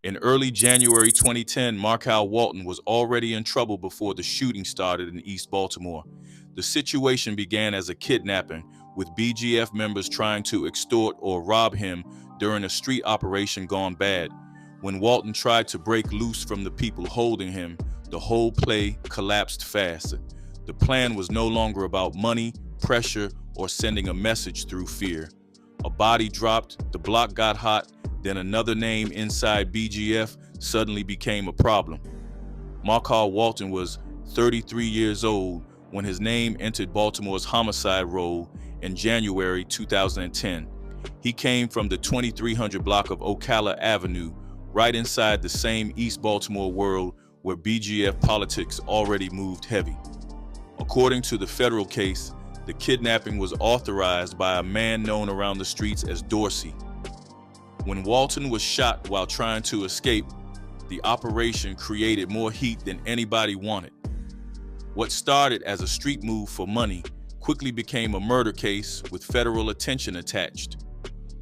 In early January 2010, Marcal Walton was already in trouble before the shooting started in East Baltimore. The situation began as a kidnapping, with BGF members trying to extort or rob him during a street operation gone bad. When Walton tried to break loose from the people holding him, the whole play collapsed fast. The plan was no longer about money, pressure, or sending a message through fear. A body dropped, the block got hot, then another name inside BGF suddenly became a problem. Marcal Walton was 33 years old when his name entered Baltimore's homicide roll in January 2010. He came from the 2300 block of Ocala Avenue, right inside the same East Baltimore world where BGF politics already moved heavy. According to the federal case, the kidnapping was authorized by a man known around the streets as Dorsey. When Walton was shot while trying to escape, the operation created more heat than anybody wanted. What started as a street move for money quickly became a murder case with federal attention attached.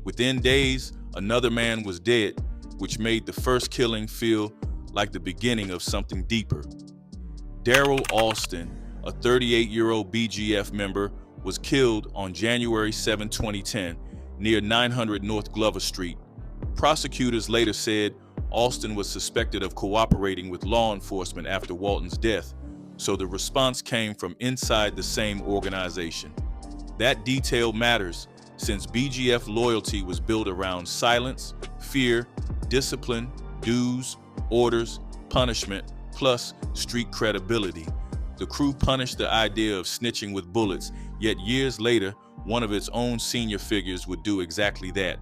Within days, another man was dead, which made the first killing feel like the beginning of something deeper. Daryl Alston, a 38-year-old BGF member, was killed on January 7, 2010, near 900 North Glover Street. Prosecutors later said Alston was suspected of cooperating with law enforcement after Walton's death, so the response came from inside the same organization. That detail matters, since BGF loyalty was built around silence, fear, discipline, dues, orders, punishment, plus street credibility. The crew punished the idea of snitching with bullets, yet years later, one of its own senior figures would do exactly that.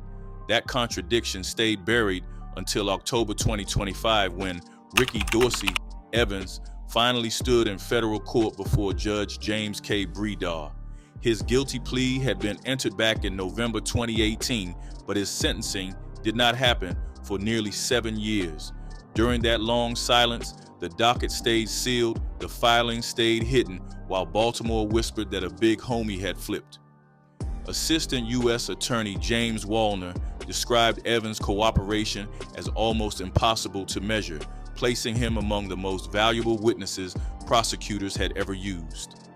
That contradiction stayed buried until October 2025, when Ricky Dorsey Evans finally stood in federal court before Judge James K. Bredar. His guilty plea had been entered back in November 2018, but his sentencing did not happen for nearly 7 years. During that long silence, the docket stayed sealed, the filings stayed hidden, while Baltimore whispered that a big homie had flipped. Assistant U.S. Attorney James Wallner described Evans' cooperation as almost impossible to measure, placing him among the most valuable witnesses prosecutors had ever used.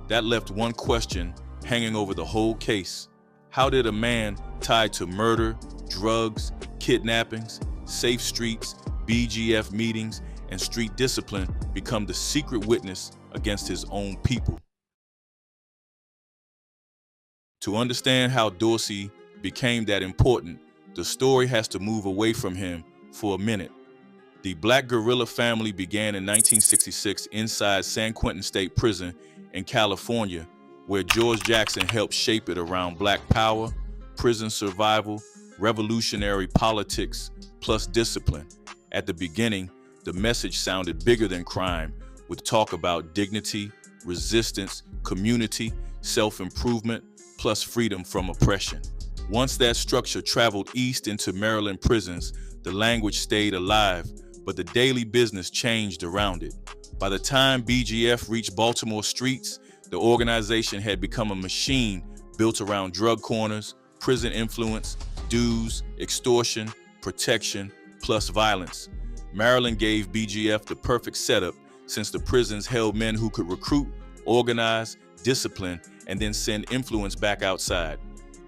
That left one question hanging over the whole case. How did a man tied to murder, drugs, kidnappings, safe streets, BGF meetings, and street discipline become the secret witness against his own people? To understand how Dorsey became that important, the story has to move away from him for a minute. The Black Guerrilla family began in 1966 inside San Quentin State Prison in California, where George Jackson helped shape it around Black power, prison survival, revolutionary politics, plus discipline. At the beginning, the message sounded bigger than crime, with talk about dignity, resistance, community, self-improvement, plus freedom from oppression. Once that structure traveled east into Maryland prisons, the language stayed alive, but the daily business changed around it. By the time BGF reached Baltimore streets, the organization had become a machine built around drug corners, prison influence, dues, extortion, protection, plus violence. Maryland gave BGF the perfect setup, since the prisons held men who could recruit, organize, discipline, and then send influence back outside.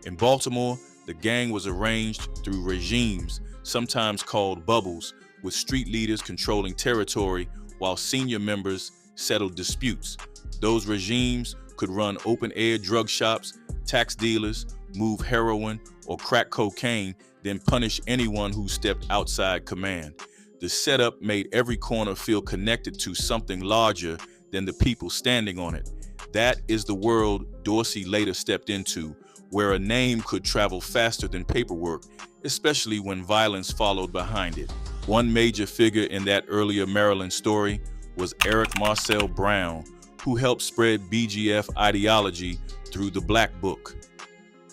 In Baltimore, the gang was arranged through regimes, sometimes called bubbles, with street leaders controlling territory while senior members settled disputes. Those regimes could run open-air drug shops, tax dealers, move heroin or crack cocaine, then punish anyone who stepped outside command. The setup made every corner feel connected to something larger than the people standing on it. That is the world Dorsey later stepped into, where a name could travel faster than paperwork, especially when violence followed behind it. One major figure in that earlier Maryland story was Eric Marcel Brown, who helped spread BGF ideology through the Black Book.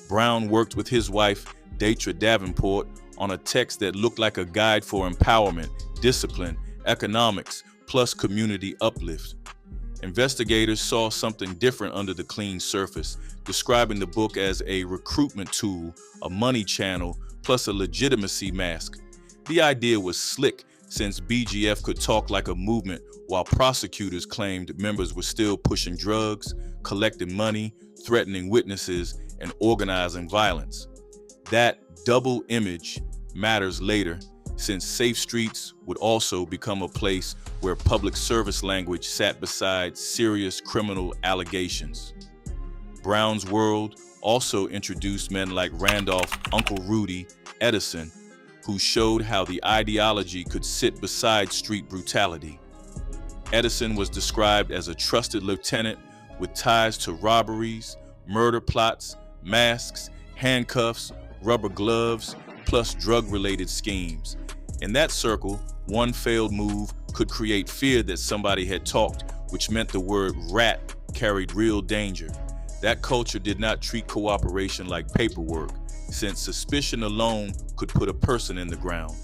Brown worked with his wife, Datra Davenport, on a text that looked like a guide for empowerment, discipline, economics, plus community uplift. Investigators saw something different under the clean surface, describing the book as a recruitment tool, a money channel, plus a legitimacy mask. The idea was slick since BGF could talk like a movement while prosecutors claimed members were still pushing drugs, collecting money, threatening witnesses, and organizing violence. That double image matters later, since safe streets would also become a place where public service language sat beside serious criminal allegations. Brown's World also introduced men like Randolph Uncle Rudy Edison, who showed how the ideology could sit beside street brutality. Edison was described as a trusted lieutenant with ties to robberies, murder plots, masks, handcuffs, rubber gloves, plus drug-related schemes. In that circle, one failed move could create fear that somebody had talked, which meant the word rat carried real danger. That culture did not treat cooperation like paperwork, since suspicion alone could put a person in the ground.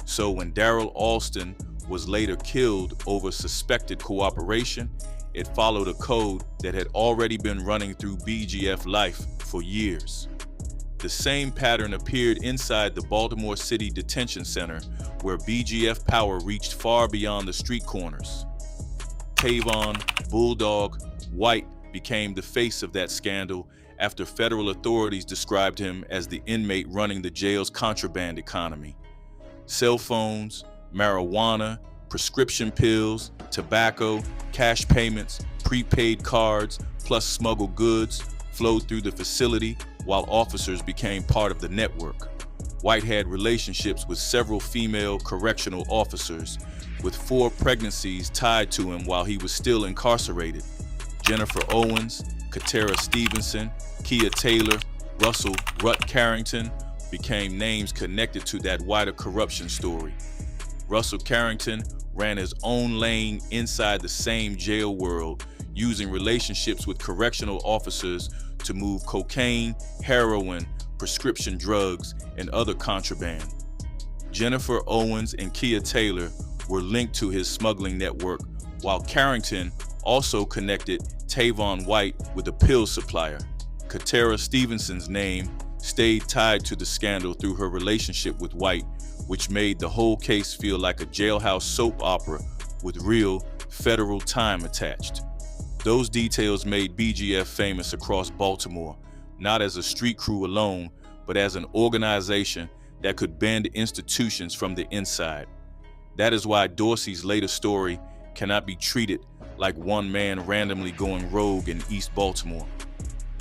So when Darrell Alston was later killed over suspected cooperation, it followed a code that had already been running through BGF life for years. The same pattern appeared inside the Baltimore City Detention Center, where BGF power reached far beyond the street corners. Tavon "Bulldog" White became the face of that scandal after federal authorities described him as the inmate running the jail's contraband economy. Cell phones, marijuana, prescription pills, tobacco, cash payments, prepaid cards, plus smuggled goods flowed through the facility while officers became part of the network. White had relationships with several female correctional officers, with 4 pregnancies tied to him while he was still incarcerated. Jennifer Owens, Katera Stevenson, Kia Taylor, Russell "Rut" Carrington became names connected to that wider corruption story. Russell Carrington ran his own lane inside the same jail world, using relationships with correctional officers to move cocaine, heroin, prescription drugs, and other contraband. Jennifer Owens and Kia Taylor were linked to his smuggling network, while Carrington also connected Tavon White with a pill supplier. Katera Stevenson's name stayed tied to the scandal through her relationship with White, which made the whole case feel like a jailhouse soap opera with real federal time attached. Those details made BGF famous across Baltimore, not as a street crew alone, but as an organization that could bend institutions from the inside. That is why Dorsey's latest story cannot be treated like one man randomly going rogue in East Baltimore.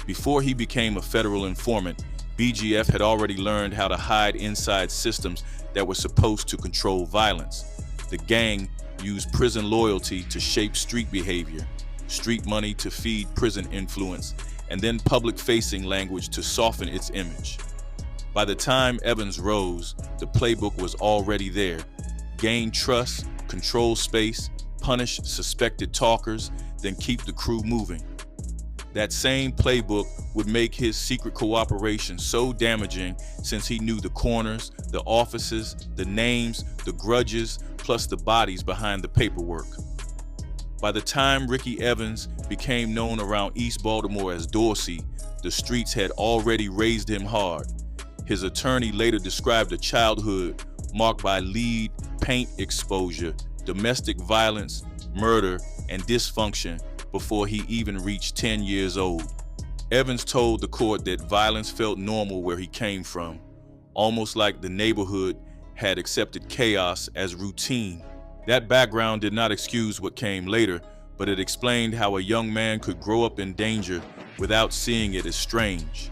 Before he became a federal informant, BGF had already learned how to hide inside systems that were supposed to control violence. The gang used prison loyalty to shape street behavior, street money to feed prison influence, and then public-facing language to soften its image. By the time Evans rose, the playbook was already there. Gain trust, control space, punish suspected talkers, then keep the crew moving. That same playbook would make his secret cooperation so damaging, since he knew the corners, the offices, the names, the grudges, plus the bodies behind the paperwork. By the time Ricky Evans became known around East Baltimore as Dorsey, the streets had already raised him hard. His attorney later described a childhood marked by lead paint exposure, domestic violence, murder, and dysfunction before he even reached 10 years old. Evans told the court that violence felt normal where he came from, almost like the neighborhood had accepted chaos as routine. That background did not excuse what came later, but it explained how a young man could grow up in danger without seeing it as strange.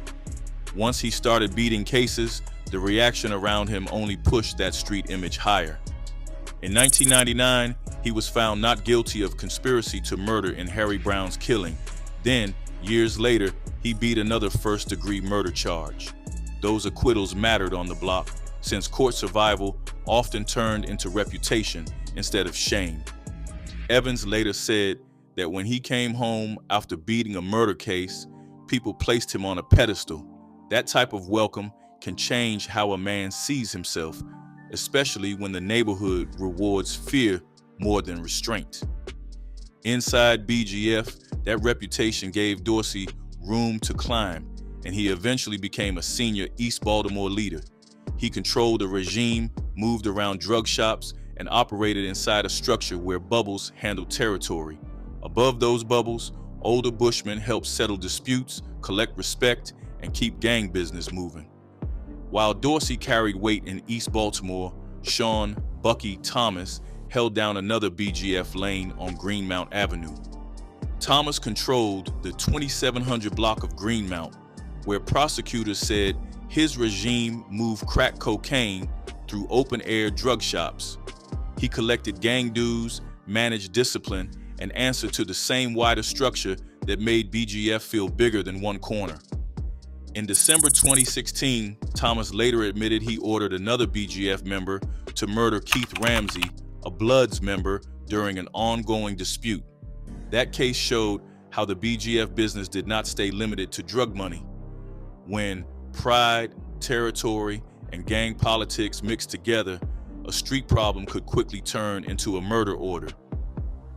Once he started beating cases, the reaction around him only pushed that street image higher. In 1999, he was found not guilty of conspiracy to murder in Harry Brown's killing. Then, years later, he beat another first-degree murder charge. Those acquittals mattered on the block, since court survival often turned into reputation instead of shame. Evans later said that when he came home after beating a murder case, people placed him on a pedestal. That type of welcome can change how a man sees himself, especially when the neighborhood rewards fear more than restraint. Inside BGF, that reputation gave Dorsey room to climb, and he eventually became a senior East Baltimore leader. He controlled a regime moved around drug shops, and operated inside a structure where bubbles handled territory. Above those bubbles, older bushmen helped settle disputes, collect respect, and keep gang business moving. While Dorsey carried weight in East Baltimore, Sean "Bucky" Thomas held down another BGF lane on Greenmount Avenue. Thomas controlled the 2700 block of Greenmount, where prosecutors said his regime moved crack cocaine through open-air drug shops. He collected gang dues, managed discipline, and answered to the same wider structure that made BGF feel bigger than one corner. In December 2016, Thomas later admitted he ordered another BGF member to murder Keith Ramsey, a Bloods member, during an ongoing dispute. That case showed how the BGF business did not stay limited to drug money. When pride, territory, and gang politics mixed together, a street problem could quickly turn into a murder order.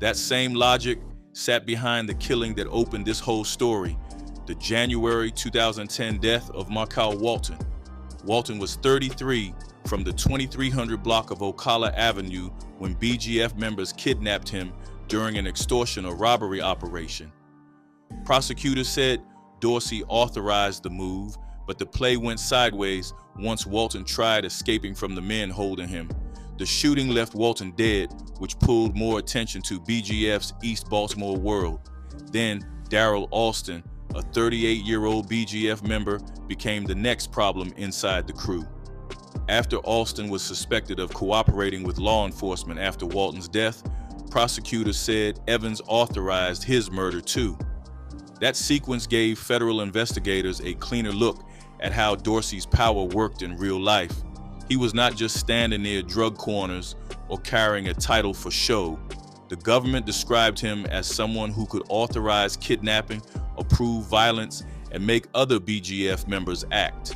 That same logic sat behind the killing that opened this whole story, the January 2010 death of Marcal Walton. Walton was 33 from the 2300 block of Ocala Avenue when BGF members kidnapped him during an extortion or robbery operation. Prosecutors said Dorsey authorized the move, but the play went sideways once Walton tried escaping from the men holding him. The shooting left Walton dead, which pulled more attention to BGF's East Baltimore world. Then Darrell Alston, a 38-year-old BGF member, became the next problem inside the crew. After Alston was suspected of cooperating with law enforcement after Walton's death, prosecutors said Evans authorized his murder too. That sequence gave federal investigators a cleaner look at how Dorsey's power worked in real life. He was not just standing near drug corners or carrying a title for show. The government described him as someone who could authorize kidnapping, approve violence, and make other BGF members act.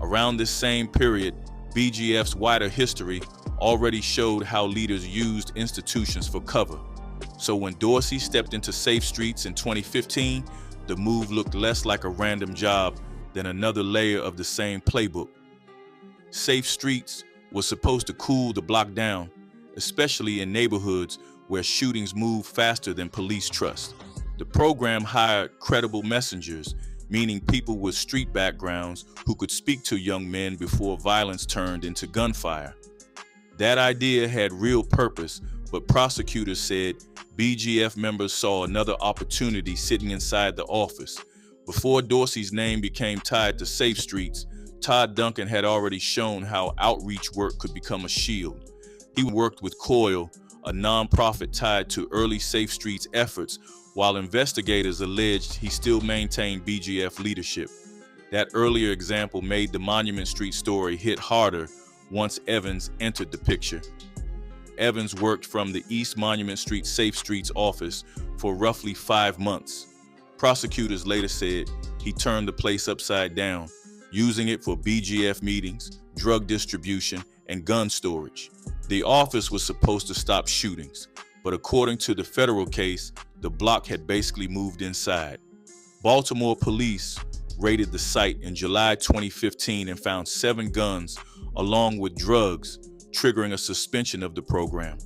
Around this same period, BGF's wider history already showed how leaders used institutions for cover. So when Dorsey stepped into Safe Streets in 2015, the move looked less like a random job than another layer of the same playbook. Safe Streets was supposed to cool the block down, especially in neighborhoods where shootings move faster than police trust. The program hired credible messengers, meaning people with street backgrounds who could speak to young men before violence turned into gunfire. That idea had real purpose, but prosecutors said BGF members saw another opportunity sitting inside the office. Before Dorsey's name became tied to Safe Streets, Todd Duncan had already shown how outreach work could become a shield. He worked with COIL, a nonprofit tied to early Safe Streets efforts, while investigators alleged he still maintained BGF leadership. That earlier example made the Monument Street story hit harder once Evans entered the picture. Evans worked from the East Monument Street Safe Streets office for roughly 5 months. Prosecutors later said he turned the place upside down, using it for BGF meetings, drug distribution, and gun storage. The office was supposed to stop shootings, but according to the federal case, the block had basically moved inside. Baltimore police raided the site in July 2015 and found 7 guns along with drugs, triggering a suspension of the program.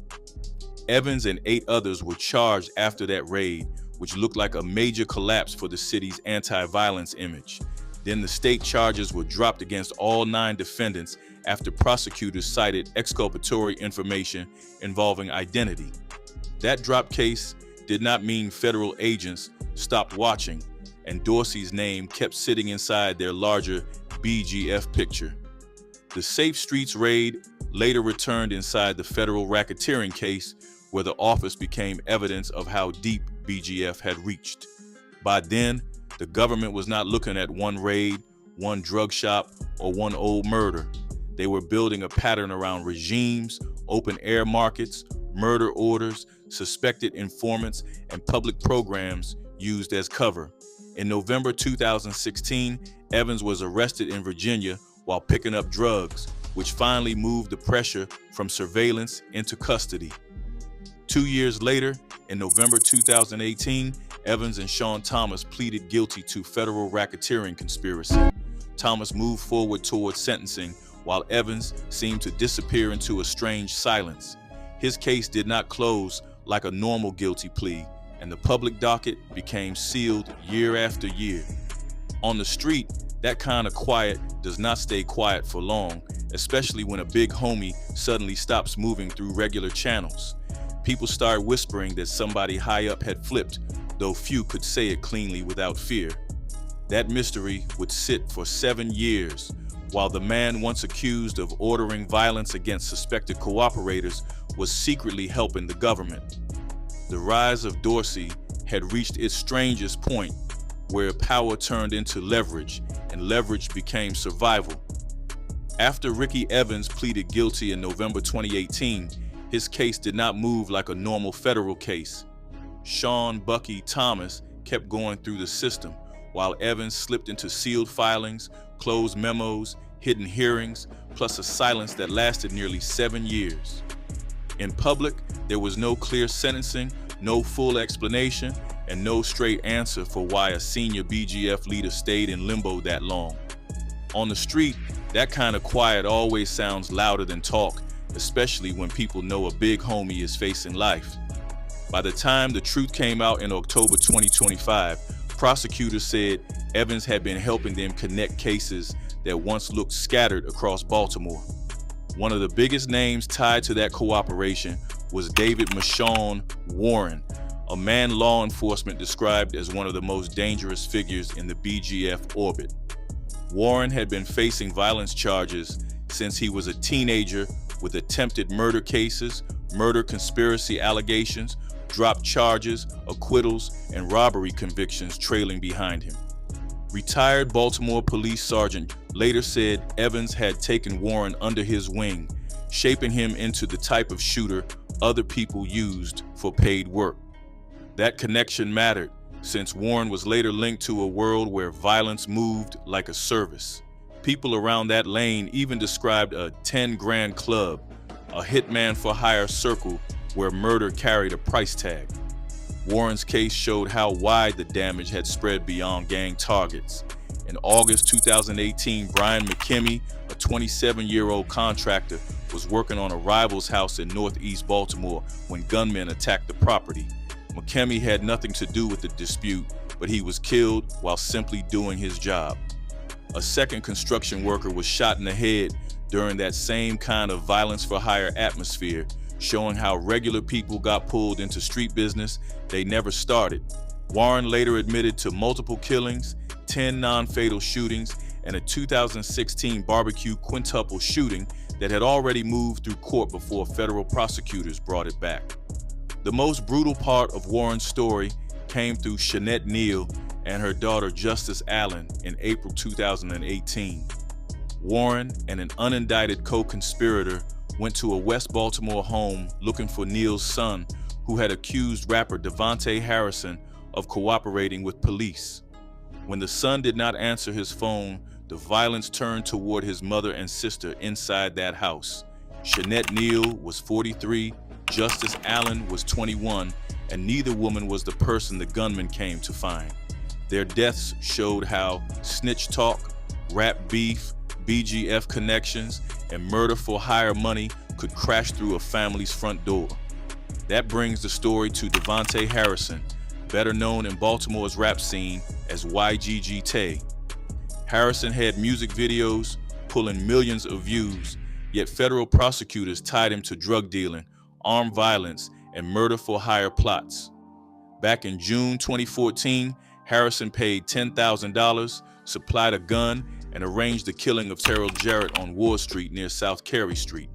Evans and 8 others were charged after that raid, which looked like a major collapse for the city's anti-violence image. Then the state charges were dropped against all 9 defendants after prosecutors cited exculpatory information involving identity. That drop case did not mean federal agents stopped watching, and Dorsey's name kept sitting inside their larger BGF picture. The Safe Streets raid later returned inside the federal racketeering case, where the office became evidence of how deep BGF had reached. By then, the government was not looking at one raid, one drug shop, or one old murder. They were building a pattern around regimes, open-air markets, murder orders, suspected informants, and public programs used as cover. In November 2016, Evans was arrested in Virginia while picking up drugs, which finally moved the pressure from surveillance into custody. 2 years later, in November 2018, Evans and Sean Thomas pleaded guilty to federal racketeering conspiracy. Thomas moved forward towards sentencing, while Evans seemed to disappear into a strange silence. His case did not close like a normal guilty plea, and the public docket became sealed year after year. On the street, that kind of quiet does not stay quiet for long, especially when a big homie suddenly stops moving through regular channels. People start whispering that somebody high up had flipped, though few could say it cleanly without fear. That mystery would sit for 7 years, while the man once accused of ordering violence against suspected cooperators was secretly helping the government. The rise of Dorsey had reached its strangest point, where power turned into leverage, and leverage became survival. After Ricky Evans pleaded guilty in November 2018, his case did not move like a normal federal case. Sean "Bucky" Thomas kept going through the system, while Evans slipped into sealed filings, closed memos, hidden hearings, plus a silence that lasted nearly 7 years. In public, there was no clear sentencing, no full explanation, and no straight answer for why a senior BGF leader stayed in limbo that long. On the street, that kind of quiet always sounds louder than talk, especially when people know a big homie is facing life. By the time the truth came out in October 2025, prosecutors said Evans had been helping them connect cases that once looked scattered across Baltimore. One of the biggest names tied to that cooperation was David Michonne Warren, a man law enforcement described as one of the most dangerous figures in the BGF orbit. Warren had been facing violence charges since he was a teenager, with attempted murder cases, murder conspiracy allegations, dropped charges, acquittals, and robbery convictions trailing behind him. Retired Baltimore Police Sergeant later said Evans had taken Warren under his wing, shaping him into the type of shooter other people used for paid work. That connection mattered, since Warren was later linked to a world where violence moved like a service. People around that lane even described a 10-grand club, a hitman for hire circle where murder carried a price tag. Warren's case showed how wide the damage had spread beyond gang targets. In August 2018, Brian McKimmey, a 27-year-old contractor, was working on a rival's house in northeast Baltimore when gunmen attacked the property. McKimmey had nothing to do with the dispute, but he was killed while simply doing his job. A second construction worker was shot in the head during that same kind of violence for hire atmosphere, showing how regular people got pulled into street business they never started. Warren later admitted to multiple killings, 10 non-fatal shootings, and a 2016 barbecue quintuple shooting that had already moved through court before federal prosecutors brought it back. The most brutal part of Warren's story came through Shanette Neal and her daughter Justice Allen in April 2018. Warren and an unindicted co-conspirator went to a West Baltimore home looking for Neal's son, who had accused rapper Devontae Harrison of cooperating with police. When the son did not answer his phone, the violence turned toward his mother and sister inside that house. Shanette Neal was 43, Justice Allen was 21, and neither woman was the person the gunman came to find. Their deaths showed how snitch talk, rap beef, BGF connections, and murder for hire money could crash through a family's front door. That brings the story to Devontae Harrison, better known in Baltimore's rap scene as YGG Tay. Harrison had music videos pulling millions of views, yet federal prosecutors tied him to drug dealing, armed violence, and murder for hire plots. Back in June 2014, Harrison paid $10,000, supplied a gun, and arranged the killing of Terrell Jarrett on Ward Street near South Carey Street.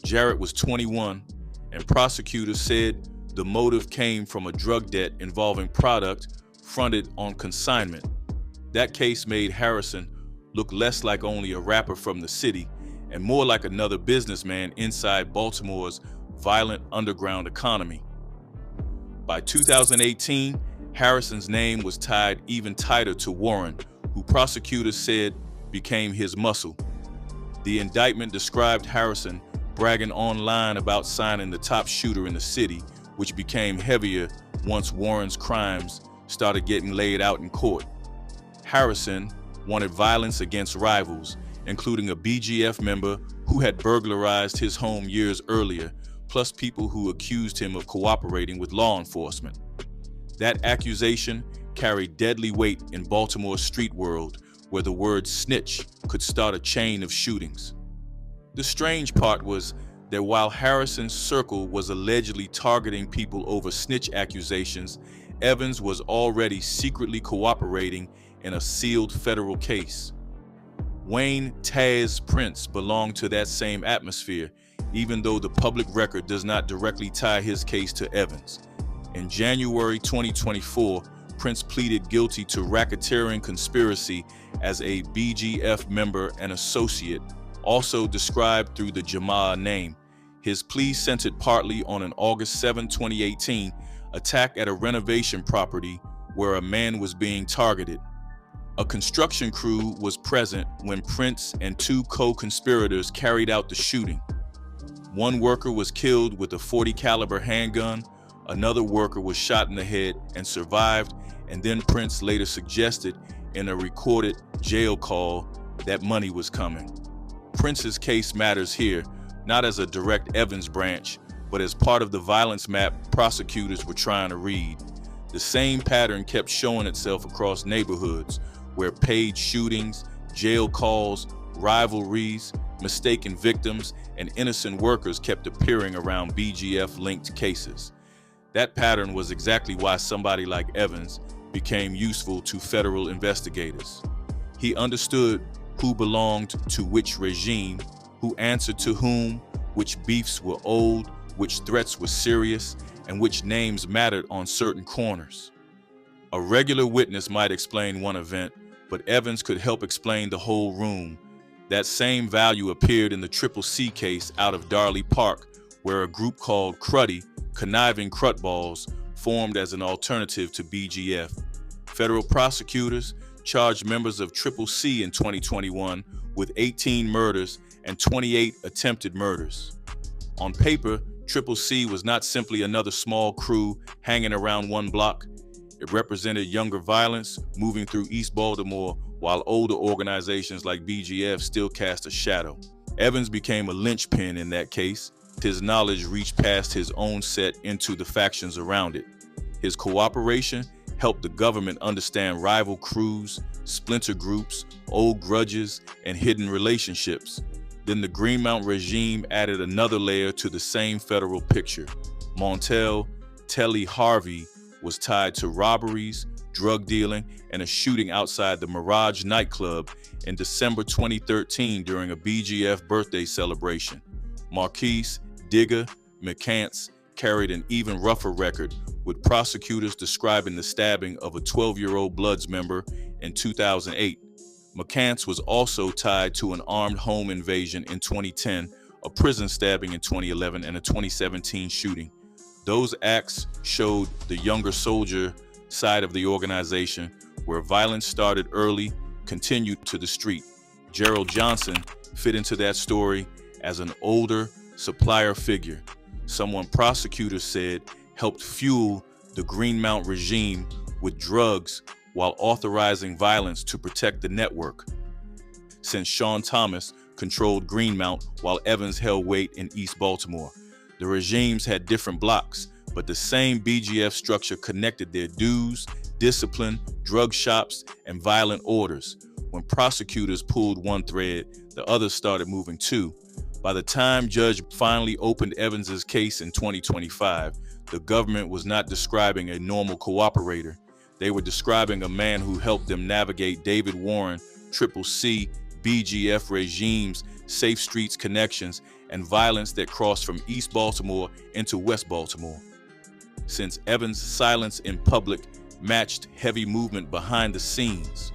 Jarrett was 21, and prosecutors said the motive came from a drug debt involving product fronted on consignment. That case made Harrison look less like only a rapper from the city and more like another businessman inside Baltimore's violent underground economy. By 2018, Harrison's name was tied even tighter to Warren, who prosecutors said became his muscle. The indictment described Harrison bragging online about signing the top shooter in the city, which became heavier once Warren's crimes started getting laid out in court. Harrison wanted violence against rivals, including a BGF member who had burglarized his home years earlier, plus people who accused him of cooperating with law enforcement. That accusation carried deadly weight in Baltimore's street world, where the word snitch could start a chain of shootings. The strange part was that while Harrison's circle was allegedly targeting people over snitch accusations, Evans was already secretly cooperating in a sealed federal case. Wayne Taz Prince belonged to that same atmosphere, even though the public record does not directly tie his case to Evans. In January 2024, Prince pleaded guilty to racketeering conspiracy as a BGF member and associate, also described through the Jamaa name. His plea centered partly on an August 7, 2018, attack at a renovation property where a man was being targeted. A construction crew was present when Prince and two co-conspirators carried out the shooting. One worker was killed with a .40 caliber handgun, another worker was shot in the head and survived, and then Prince later suggested in a recorded jail call that money was coming. Prince's case matters here, not as a direct Evans branch, but as part of the violence map prosecutors were trying to read. The same pattern kept showing itself across neighborhoods, where paid shootings, jail calls, rivalries, mistaken victims, and innocent workers kept appearing around BGF-linked cases. That pattern was exactly why somebody like Evans became useful to federal investigators. He understood who belonged to which regime, who answered to whom, which beefs were old, which threats were serious, and which names mattered on certain corners. A regular witness might explain one event, but Evans could help explain the whole room. That same value appeared in the Triple C case out of Darley Park, where a group called Cruddy, Conniving Crutballs, formed as an alternative to BGF. Federal prosecutors charged members of Triple C in 2021 with 18 murders and 28 attempted murders. On paper, Triple C was not simply another small crew hanging around one block. It represented younger violence moving through East Baltimore, while older organizations like BGF still cast a shadow. Evans became a linchpin in that case. His knowledge reached past his own set into the factions around it. His cooperation helped the government understand rival crews, splinter groups, old grudges, and hidden relationships. Then the Greenmount regime added another layer to the same federal picture. Montel Telly Harvey was tied to robberies, drug dealing, and a shooting outside the Mirage nightclub in December 2013 during a BGF birthday celebration. Marquise Digger McCants carried an even rougher record, with prosecutors describing the stabbing of a 12-year-old Bloods member in 2008. McCants was also tied to an armed home invasion in 2010, a prison stabbing in 2011, and a 2017 shooting. Those acts showed the younger soldier side of the organization, where violence started early, continued to the street. Gerald Johnson fit into that story as an older supplier figure, someone prosecutors said helped fuel the Greenmount regime with drugs while authorizing violence to protect the network. Since Sean Thomas controlled Greenmount while Evans held weight in East Baltimore, the regimes had different blocks, but the same BGF structure connected their dues, discipline, drug shops, and violent orders. When prosecutors pulled one thread, the others started moving too. By the time Judge finally opened Evans's case in 2025, the government was not describing a normal cooperator. They were describing a man who helped them navigate David Warren, Triple C, BGF regimes, safe streets connections, and violence that crossed from East Baltimore into West Baltimore. Since Evans' silence in public matched heavy movement behind the scenes,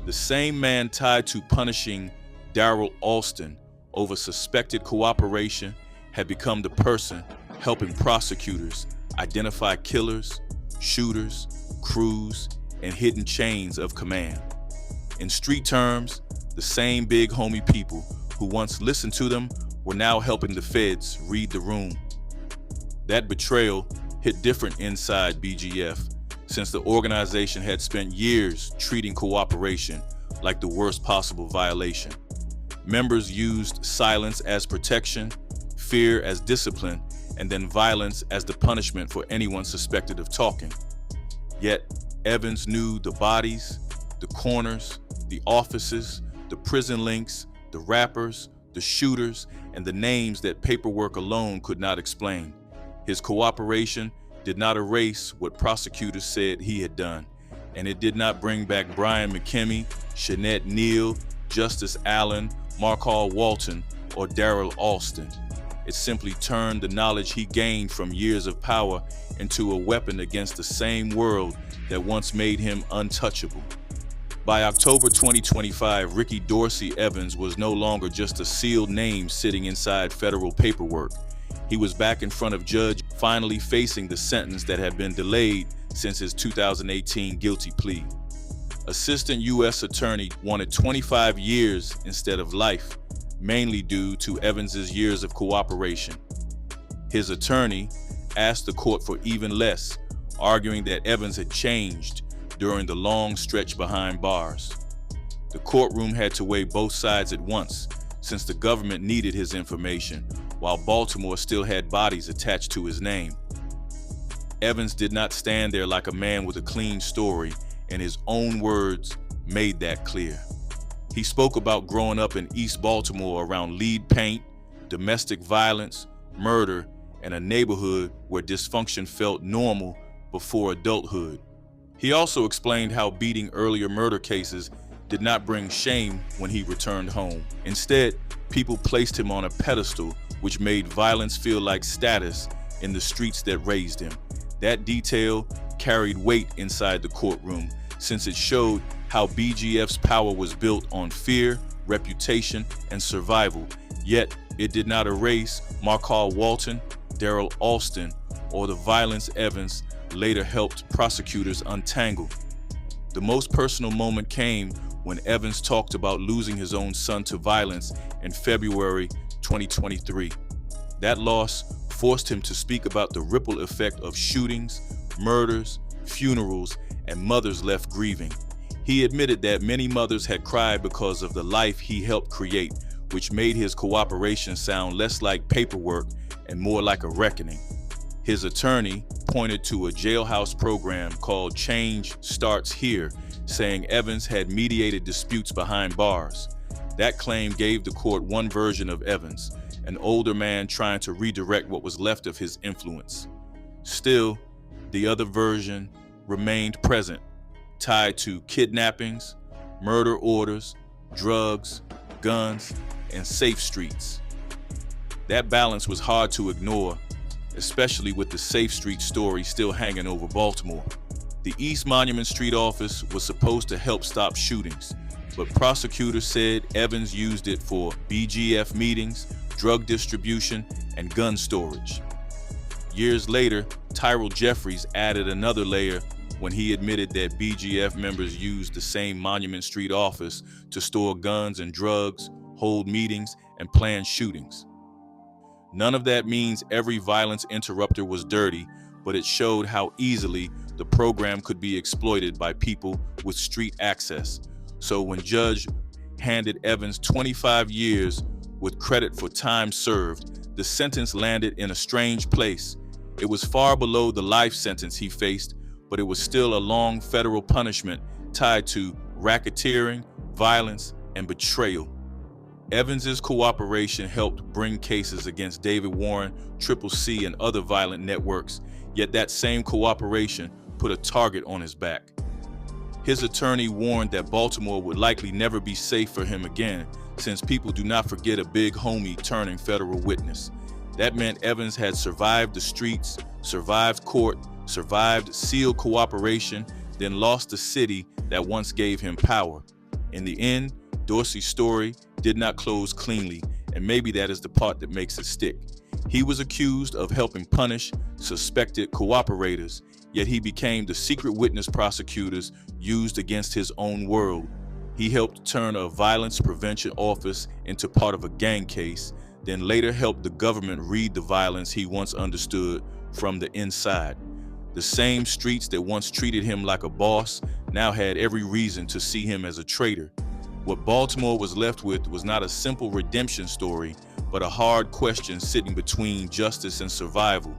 the same man tied to punishing Darrell Alston over suspected cooperation had become the person helping prosecutors identify killers, shooters, crews, and hidden chains of command. In street terms, the same big homie people who once listened to them were now helping the feds read the room. That betrayal hit different inside BGF, since the organization had spent years treating cooperation like the worst possible violation. Members used silence as protection, fear as discipline, and then violence as the punishment for anyone suspected of talking. Yet, Evans knew the bodies, the corners, the offices, the prison links, the rappers, the shooters, and the names that paperwork alone could not explain. His cooperation did not erase what prosecutors said he had done, and it did not bring back Brian McKimmey, Shanette Neal, Justice Allen, Marcal Walton, or Daryl Alston. It simply turned the knowledge he gained from years of power into a weapon against the same world that once made him untouchable. By October 2025, Ricky Dorsey Evans was no longer just a sealed name sitting inside federal paperwork. He was back in front of judge, finally facing the sentence that had been delayed since his 2018 guilty plea. Assistant U.S. Attorney wanted 25 years instead of life, mainly due to Evans's years of cooperation. His attorney asked the court for even less, arguing that Evans had changed during the long stretch behind bars. The courtroom had to weigh both sides at once, since the government needed his information, while Baltimore still had bodies attached to his name. Evans did not stand there like a man with a clean story, and his own words made that clear. He spoke about growing up in East Baltimore around lead paint, domestic violence, murder, and a neighborhood where dysfunction felt normal before adulthood. He also explained how beating earlier murder cases did not bring shame when he returned home. Instead, people placed him on a pedestal, which made violence feel like status in the streets that raised him. That detail carried weight inside the courtroom, since it showed how BGF's power was built on fear, reputation, and survival. Yet, it did not erase Marcal Walton, Daryl Alston, or the violence Evans later helped prosecutors untangle. The most personal moment came when Evans talked about losing his own son to violence in February 2023. That loss forced him to speak about the ripple effect of shootings, murders, funerals, and mothers left grieving. He admitted that many mothers had cried because of the life he helped create, which made his cooperation sound less like paperwork and more like a reckoning. His attorney pointed to a jailhouse program called Change Starts Here, saying Evans had mediated disputes behind bars. That claim gave the court one version of Evans, an older man trying to redirect what was left of his influence. Still, the other version remained present, tied to kidnappings, murder orders, drugs, guns, and safe streets. That balance was hard to ignore, especially with the Safe Street story still hanging over Baltimore. The East Monument Street office was supposed to help stop shootings, but prosecutors said Evans used it for BGF meetings, drug distribution, and gun storage. Years later, Tyrell Jeffries added another layer when he admitted that BGF members used the same Monument Street office to store guns and drugs, hold meetings, and plan shootings. None of that means every violence interrupter was dirty, but it showed how easily the program could be exploited by people with street access. So when Judge handed Evans 25 years with credit for time served, the sentence landed in a strange place. It was far below the life sentence he faced, but it was still a long federal punishment tied to racketeering, violence, and betrayal. Evans's cooperation helped bring cases against David Warren, Triple C, and other violent networks, yet that same cooperation put a target on his back. His attorney warned that Baltimore would likely never be safe for him again, since people do not forget a big homie turning federal witness. That meant Evans had survived the streets, survived court, survived sealed cooperation, then lost the city that once gave him power. In the end, Dorsey's story did not close cleanly, and maybe that is the part that makes it stick. He was accused of helping punish suspected cooperators, yet he became the secret witness prosecutors used against his own world. He helped turn a violence prevention office into part of a gang case, then later helped the government read the violence he once understood from the inside. The same streets that once treated him like a boss now had every reason to see him as a traitor. What Baltimore was left with was not a simple redemption story, but a hard question sitting between justice and survival.